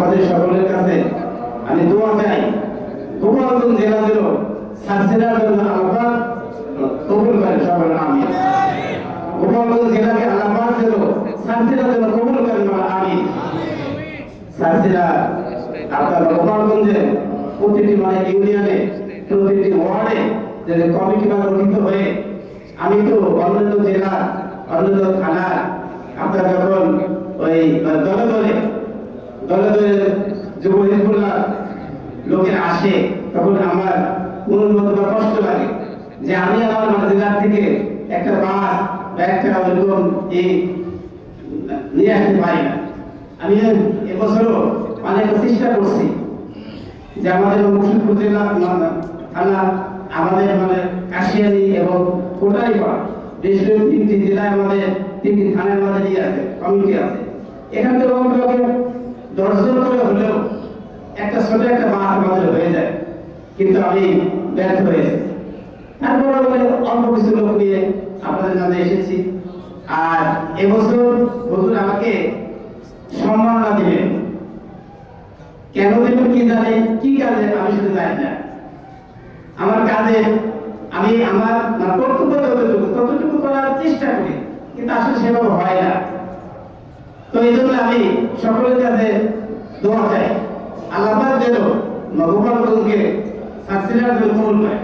আপনাদের সকলের কাছে আমি দোয়া চাই গোপালগঞ্জ জেলা যেন সাকসেসের জন্য আল্লাহ কবুল করেন সকলে আমিন। গোপালগঞ্জ জেলাকে আল্লাহ যেন সাকসেসের জন্য কবুল করেন আমিন। সাকসেসরা আপনার গোপালগঞ্জে প্রতিটি মানে ইউনিয়নে প্রতিটি ওয়ার্ডে যে কমিটি গঠিত হয়ে আমি তো অন্যান্য জেলা অন্যান্য থানা আপনার যখন ওই দলে দলে যুব হিজবুল্লাহ লোকের আসে তখন আমার মনের মধ্যে কষ্ট লাগে যে আমি আমার মানে জেলার থেকে একটা বাস বা একটা ওইরকম নিয়ে আসতে পারি না। আমি এবছরও অনেক চেষ্টা করছি যে আমাদের মুর্শিদপুর জেলা থানা আমাদের মানে কাশিয়ানি এবং কোটালীপাড়া দেশের 3টি জেলায় আমাদের 3টি থানার মধ্যে দিয়ে আছে কমিটি আছে। এখান থেকে ব্লকে 10 জন করে হলেও একটা ছোট একটা মাছ আমাদের হয়ে যায়, কিন্তু আমি ব্যর্থ হয়েছি। তারপর অল্প কিছু লোক নিয়ে আপনাদের মাঝে এসেছি। আর এবছর হুজুর আমাকে সম্মাননা দিলেন, কেন দিলেন কি জানে, কি কাজে আমি সেটা জানি না। আমার কাজে আমি আমার কর্তব্য ততটুকু করার চেষ্টা করি, কিন্তু আসলে সেভাবে হয় না। তো এই জন্য আমি সকলের কাছে দোয়া চাই আল্লাহ যেন গোপালগঞ্জকে সাকসেসের জন্য কবুল করে।